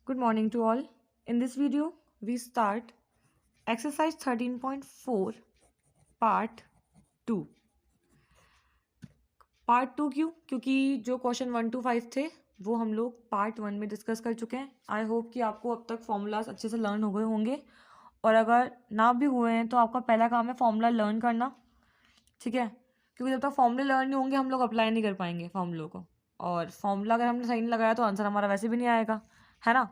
Good morning to all. In this video, we start exercise 13.4 part 2. Part 2 क्यों? क्योंकि जो question 1 to 5 थे वो हम लोग पार्ट 1 में डिस्कस कर चुके हैं. आई होप कि आपको अब तक फॉर्मूलाज अच्छे से लर्न हो गए होंगे, और अगर ना भी हुए हैं तो आपका पहला काम है फॉर्मूला लर्न करना. ठीक है, क्योंकि जब तक फॉर्मूले लर्न नहीं होंगे हम लोग अप्लाई नहीं कर पाएंगे फॉर्मूलों को, और फॉर्मूला अगर हमने सही नहीं लगाया तो आंसर हमारा वैसे भी नहीं आएगा, है ना.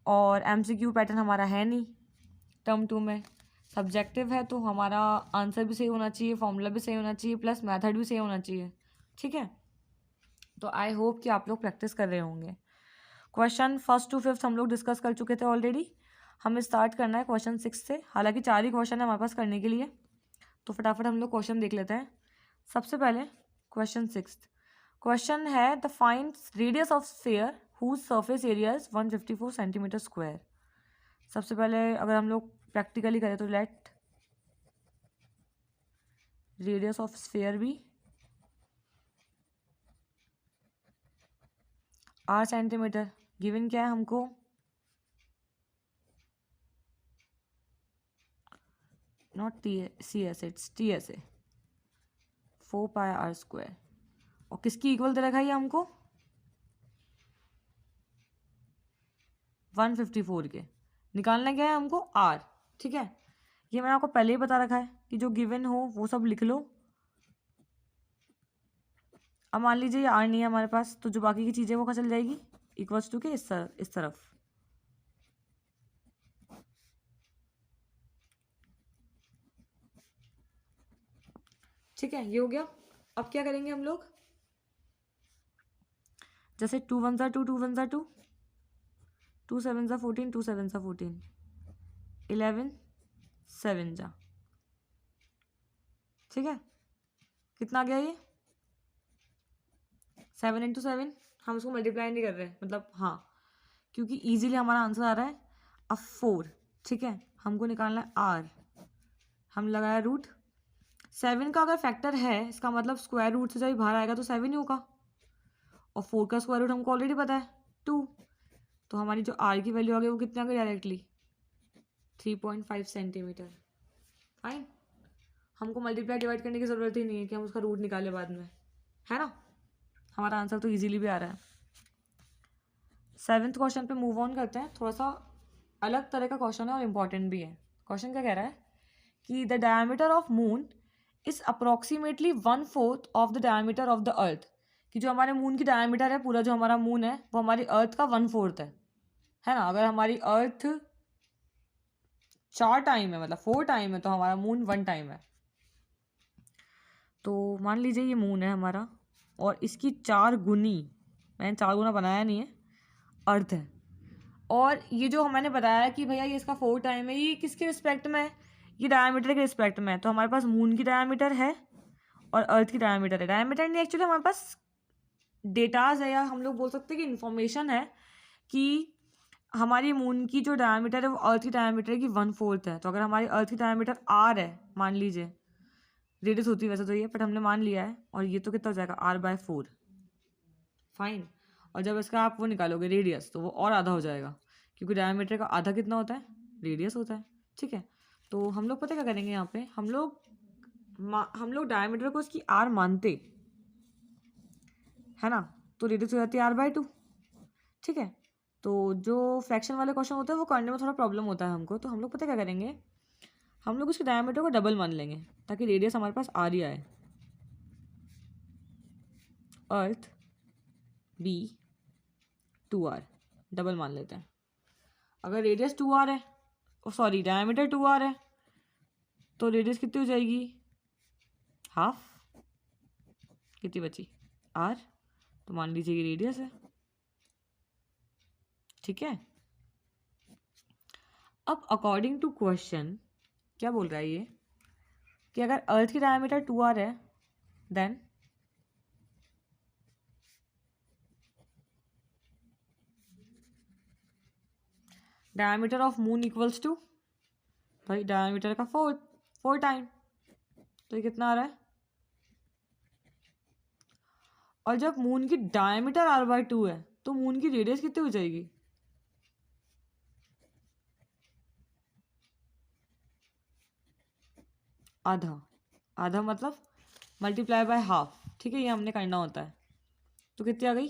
और MCQ पैटर्न हमारा है नहीं टर्म 2 में, सब्जेक्टिव है, तो हमारा आंसर भी सही होना चाहिए, फॉर्मूला भी सही होना चाहिए, प्लस मेथड भी सही होना चाहिए. ठीक है, तो आई होप कि आप लोग प्रैक्टिस कर रहे होंगे. क्वेश्चन 1st to 5th हम लोग डिस्कस कर चुके थे ऑलरेडी. हमें स्टार्ट करना है क्वेश्चन 6 से. हालांकि 4 ही क्वेश्चन है हमारे पास करने के लिए, तो फटाफट हम लोग क्वेश्चन देख लेते हैं. सबसे पहले क्वेश्चन 6. क्वेश्चन है the find radius of sphere whose surface area is 154 centimetre square. सबसे पहले अगर हम लोग प्रैक्टिकली करें तो लेट रेडियस ऑफ स्फीयर भी r सेंटीमीटर. गिवन क्या है हमको? Not CS, it's TSA 4 pi r square. और किसकी इक्वल दे रखा है ये हमको? 154 के. निकालना क्या है हमको? r. ठीक है, ये मैंने आपको पहले ही बता रखा है कि जो गिवन हो वो सब लिख लो. अब मान लीजिए ये r नहीं है हमारे पास, तो जो बाकी की चीज़ें वो कहाँ चल जाएगी? इक्वल्स टू के इस तरफ. ठीक है, ये हो गया. अब क्या करेंगे हम लोग? जैसे 2 1 2, 2 1 2, 2 7 14, 2 7 14, 11 7 जा. ठीक है, कितना आ गया ये? 7 इंटू 7. हम उसको मल्टीप्लाई नहीं कर रहे, मतलब हाँ, क्योंकि इजीली हमारा आंसर आ रहा है अब 4. ठीक है, हमको निकालना है r. हम लगाया रूट. 7 का अगर फैक्टर है इसका मतलब स्क्वायर रूट से जब बाहर आएगा तो 7 ही होगा, और 4 का स्क्वायर रूट हमको ऑलरेडी पता है 2. तो हमारी जो r की वैल्यू आ गई वो कितना आ गई? Directly 3.5 centimetre. फाइन, हमको मल्टीप्लाई डिवाइड करने की ज़रूरत ही नहीं है कि हम उसका रूट निकालें बाद में, है ना. हमारा आंसर तो इजीली भी आ रहा है. 7th क्वेश्चन पे मूव ऑन करते हैं. थोड़ा सा अलग तरह का क्वेश्चन है और इम्पॉर्टेंट भी है. क्वेश्चन क्या कह रहा है कि the diameter of moon is approximately 1/4 of the diameter of the earth. कि जो हमारे मून की डायमीटर है, पूरा जो हमारा मून है वो हमारी अर्थ का 1/4 है ना. अगर हमारी अर्थ 4 टाइम है, मतलब 4 टाइम है, तो हमारा मून 1 टाइम है. तो मान लीजिए ये मून है हमारा, और इसकी 4 गुनी, मैंने 4 गुना बनाया नहीं है, अर्थ है. और ये जो मैंने बताया कि भैया ये इसका 4 टाइम है, ये किसके रिस्पेक्ट में है? ये डायमीटर के रिस्पेक्ट में है. तो हमारे पास मून की डायमीटर है और अर्थ की डायमीटर है. डायमीटर नहीं, एक्चुअली हमारे पास डेटाज है, या हम लोग बोल सकते हैं कि इन्फॉर्मेशन है कि हमारी मून की जो डायमीटर है वो अर्थ की डायमीटर की 1/4 है. तो अगर हमारी अर्थ की डायमीटर r है, मान लीजिए, रेडियस होती है वैसे तो ये, बट हमने मान लिया है, और ये तो कितना हो जाएगा? r/4. फाइन. और जब इसका आप वो निकालोगे रेडियस, तो वो और आधा हो जाएगा, क्योंकि डायमीटर का आधा कितना होता है? रेडियस होता है. ठीक है, तो हम लोग पता क्या करेंगे यहाँ पे? हम लोग डायमीटर को इसकी r मानते, है ना, तो रेडियस हो जाती है r/2. ठीक है, तो जो फ्रैक्शन वाले क्वेश्चन होते हैं वो करने में थोड़ा प्रॉब्लम होता है हमको, तो हम लोग पता क्या करेंगे? हम लोग उसके डायमीटर को डबल मान लेंगे, ताकि रेडियस हमारे पास r ही आए. अर्थ b 2r डबल मान लेते हैं. अगर रेडियस 2r है, सॉरी डायमीटर 2r है, तो रेडियस कितनी हो जाएगी? हाफ. कितनी बची? r. तो मान लीजिए ये रेडियस है. ठीक है, अब अकॉर्डिंग टू क्वेश्चन क्या बोल रहा है ये कि अगर अर्थ की डायमीटर 2r है, then diameter of moon equals to, भाई डायमीटर का 4 टाइम, तो ये कितना आ रहा है? और जब मून की डायमीटर r/2 है तो मून की रेडियस कितनी हो जाएगी? आधा, आधा मतलब मल्टीप्लाई बाय हाफ, ठीक है, ये हमने करना होता है। तो कितनी आ गई,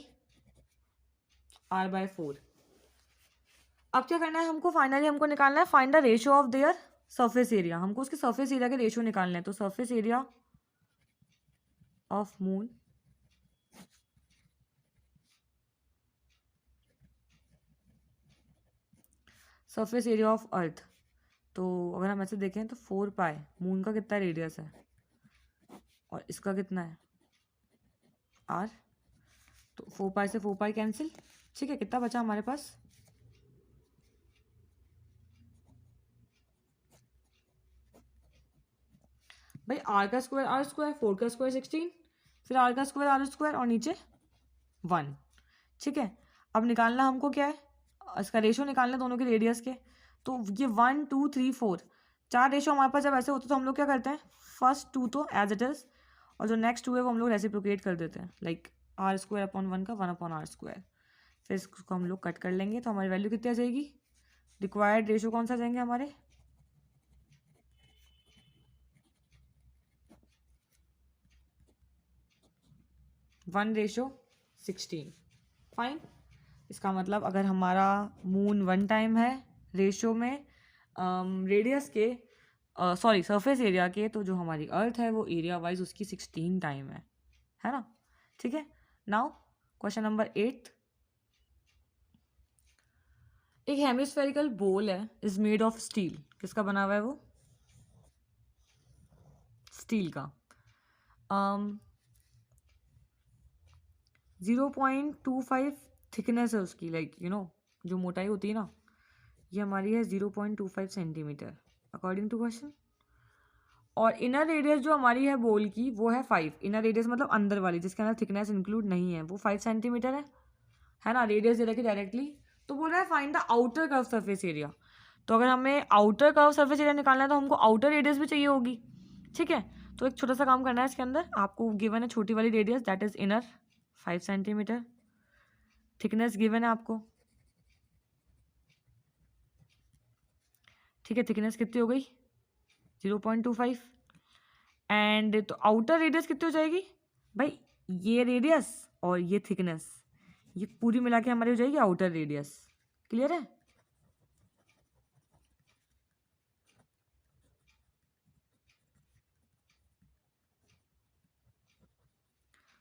r/4। अब क्या करना है हमको, फाइनली हमको निकालना है find the ratio of their surface area. हमको उसके सरफेस एरिया के रेशियो निकालने हैं। तो surface area of moon surface area of earth, तो अगर हम ऐसे देखें तो 4 पाई, मून का कितना रेडियस है और इसका कितना है r, तो 4 पाई से 4 पाई कैंसिल, ठीक है, कितना बचा हमारे पास, भाई r का स्क्वायर r स्क्वायर, 4 का स्क्वायर 16, फिर r का स्क्वायर r स्क्वायर और नीचे 1, ठीक है। अब निकालना हमको क्या है, इसका रेशियो निकालना है दोनों के रेडियस के। तो ये 1 2 3 4 4 रेशियो हमारे पास जब ऐसे होते तो हम लोग क्या करते हैं, फर्स्ट 2 तो एज इट इज, और जो नेक्स्ट 2 है वो हम लोग रेसिप्रोकेट कर देते हैं, लाइक r स्क्वायर अपॉन 1 का 1 अपॉन r स्क्वायर। फिर इसको हम लोग कट कर लेंगे तो हमारी वैल्यू कितनी आ जाएगी, रिक्वायर्ड रेशियो कौन सा आ जाएंगे हमारे, 1:16। फाइन, इसका मतलब अगर हमारा मून 1 टाइम है रेशियो में रेडियस के, सॉरी सरफेस एरिया के, तो जो हमारी अर्थ है वो एरिया वाइज उसकी 16 टाइम है ना, ठीक है। नाउ क्वेश्चन नंबर 8, एक हेमिस्फेरिकल बोल है, इज मेड ऑफ स्टील, किसका बना हुआ है वो, स्टील का। 0.25 थिकनेस है उसकी, लाइक यू नो जो मोटाई होती है ना, ये हमारी है 0.25 सेंटीमीटर अकॉर्डिंग टू क्वेश्चन। और इनर रेडियस जो हमारी है बोल की वो है 5, इनर रेडियस मतलब अंदर वाली जिसके अंदर थिकनेस इंक्लूड नहीं है, वो 5 सेंटीमीटर है ना, रेडियस दे रखी डायरेक्टली। तो बोल रहा है find the outer curve surface area. तो अगर हमें आउटर कर्व सरफेस एरिया निकालना है तो हमको आउटर रेडियस भी चाहिए होगी, ठीक है। तो एक छोटा सा काम करना है इसके अंदर, आपको गिवन है छोटी वाली radius that is inner 5 centimetre, thickness given है आपको, ठीक है, थिकनेस कितनी हो गई 0.25, एंड तो आउटर रेडियस कितनी हो जाएगी भाई, ये रेडियस और ये थिकनेस, ये पूरी मिला के हमारी हो जाएगी आउटर रेडियस, क्लियर है।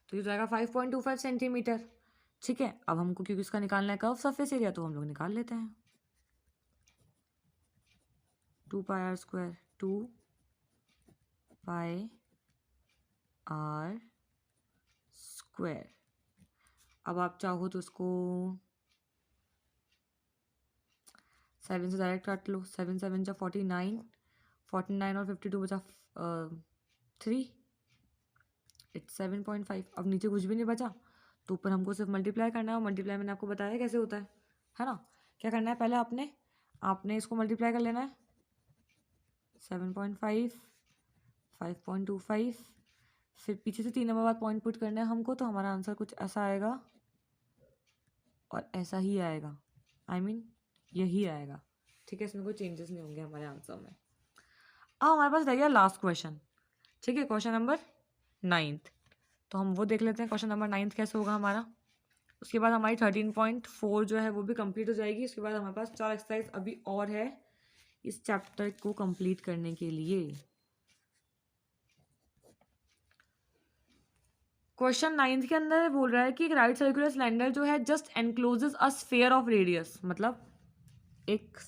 तो ये जाएगा 5.25 सेंटीमीटर, ठीक है। अब हमको क्योंकि इसका निकालना है कर्व सरफेस एरिया तो हम लोग निकाल लेते हैं, 2 पाई r स्क्वायर 2 पाई r स्क्वायर। अब आप चाहो तो उसको 7 से डायरेक्ट काट लो, 7 7 जा 49, 49 और 52 बचा 3, इट्स 7.5। अब नीचे कुछ भी नहीं बचा तो ऊपर हमको सिर्फ मल्टीप्लाई करना है, और मल्टीप्लाई मैंने आपको बताया कैसे होता है ना। क्या करना है, पहले आपने इसको मल्टीप्लाई कर लेना है, 7.5 5.25, फिर पीछे से 3 नंबर बाद पॉइंट पुट करना है हमको, तो हमारा आंसर कुछ ऐसा आएगा और ऐसा ही आएगा, आई मीन यही आएगा, ठीक है, इसमें कोई चेंजेस नहीं होंगे हमारे आंसर में। अब हमारे पास रह गया लास्ट क्वेश्चन, ठीक है, क्वेश्चन नंबर 9। तो हम वो देख लेते हैं क्वेश्चन नंबर 9 कैसे होगा हमारा। उसके बाद हमारी 13.4 जो है वो भी कंप्लीट हो जाएगी। उसके बाद हमारे पास 4 एक्सरसाइज अभी और है इस चैप्टर को कंप्लीट करने के लिए। क्वेश्चन 9 के अंदर बोल रहा है कि एक राइट सर्कुलर सिलेंडर जो है just encloses a sphere of radius, मतलब एक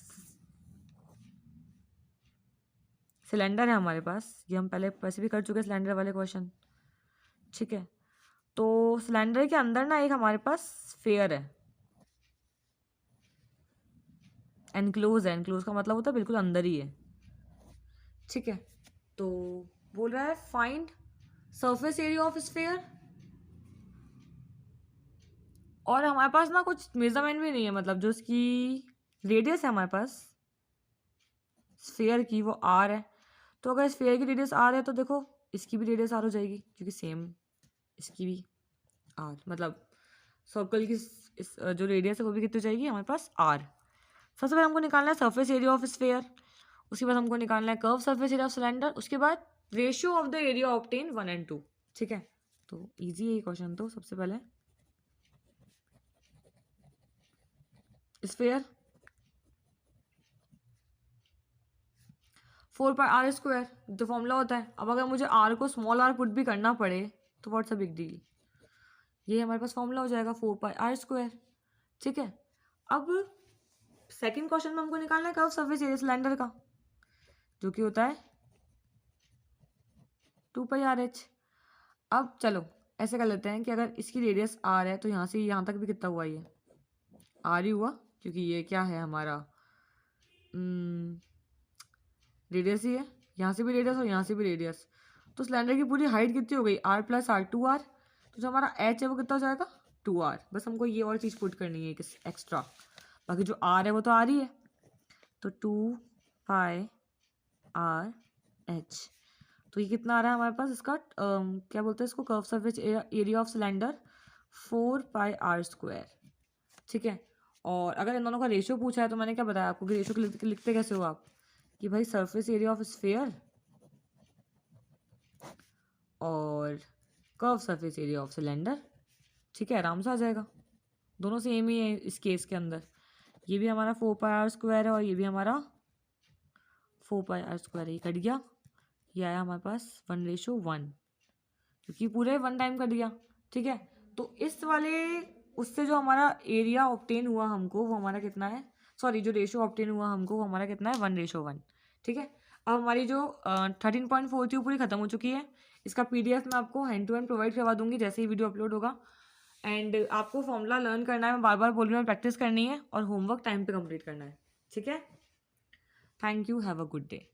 सिलेंडर है हमारे पास, ये हम पहले वैसे भी कर चुके हैं सिलेंडर वाले क्वेश्चन, ठीक है। तो सिलेंडर के अंदर ना एक हमारे पास स्फीयर है, एनक्लोज है, एनक्लोज का मतलब होता है बिल्कुल अंदर ही है, ठीक है। तो बोल रहा है find surface area of sphere, और हमारे पास ना कुछ मेजरमेंट भी नहीं है, मतलब जो इसकी रेडियस है हमारे पास स्फीयर की वो आर है। तो अगर स्फीयर की रेडियस आर है तो देखो इसकी भी रेडियस आर हो जाएगी, क्योंकि सेम इसकी भी आर, मतलब सर्कल की जो रेडियस है वो भी कितनी हो जाएगी हमारे पास आर। सबसे पहले हमको निकालना है सरफेस एरिया ऑफ स्फीयर, उसके बाद हमको निकालना है curve surface area of cylinder, उसके बाद ratio of the area obtain 1 and 2, ठीक है। तो इजी है ये क्वेश्चन। तो सबसे पहले स्फीयर 4πr², तो फॉर्मूला होता है। अब अगर मुझे r को स्मॉल r पुट भी करना पड़े तो व्हाट्स अ बिग डील, ये हमारे पास फॉर्मूला हो जाएगा 4πr², ठीक है। अब सेकंड क्वेश्चन में हमको निकालना है कर्व सरफेस एरिया सिलेंडर का, जो कि होता है 2πrh। अब चलो ऐसे कर लेते हैं कि अगर इसकी रेडियस r है तो यहाँ से यहाँ तक भी कितना हुआ, ये r ही हुआ, क्योंकि ये क्या है हमारा रेडियस ही है। यहाँ से भी रेडियस और यहाँ से भी रेडियस, तो सिलेंडर की पूरी हाइट कितनी हो गई, r + r 2r। तो जो हमारा h है वो कितना हो जाएगा 2r। बस हमको ये और चीज़ पुट करनी है एक्स्ट्रा, बाकी जो r है वो तो r ही है। तो 2πrh, तो ये कितना आ रहा है हमारे पास, इसका क्या बोलते हैं इसको, curve surface area of cylinder 4πr², ठीक है। और अगर इन दोनों का रेशियो पूछा है तो मैंने क्या बताया आपको कि रेशियो लिखते कैसे हो आप, कि भाई सरफेस एरिया ऑफ स्फीयर और curve surface area of cylinder, ठीक है, आराम से आ जाएगा। दोनों सेम ही है इस केस के अंदर। ये भी हमारा 4πr² है और ये भी हमारा 4πr² है। ये कट गया, ये आया हमारे पास 1:1, क्योंकि पूरे 1 टाइम कट गया, ठीक है। तो इस वाले उससे जो हमारा एरिया ऑब्टेन हुआ हमको वो हमारा कितना है, सॉरी जो रेशियो ऑब्टेन हुआ हमको वो हमारा कितना है 1:1, ठीक है। अब हमारी जो 13.4 थी वो पूरी खत्म हो चुकी है। इसका PDF मैं आपको हैंड टू हैंड प्रोवाइड करवा दूंगी जैसे ही वीडियो अपलोड होगा। एंड आपको फॉर्मूला लर्न करना है, मैं बार बार बोल रही हूँ, प्रैक्टिस करनी है और होमवर्क टाइम पे कंप्लीट करना है, ठीक है। Thank you, have a good day.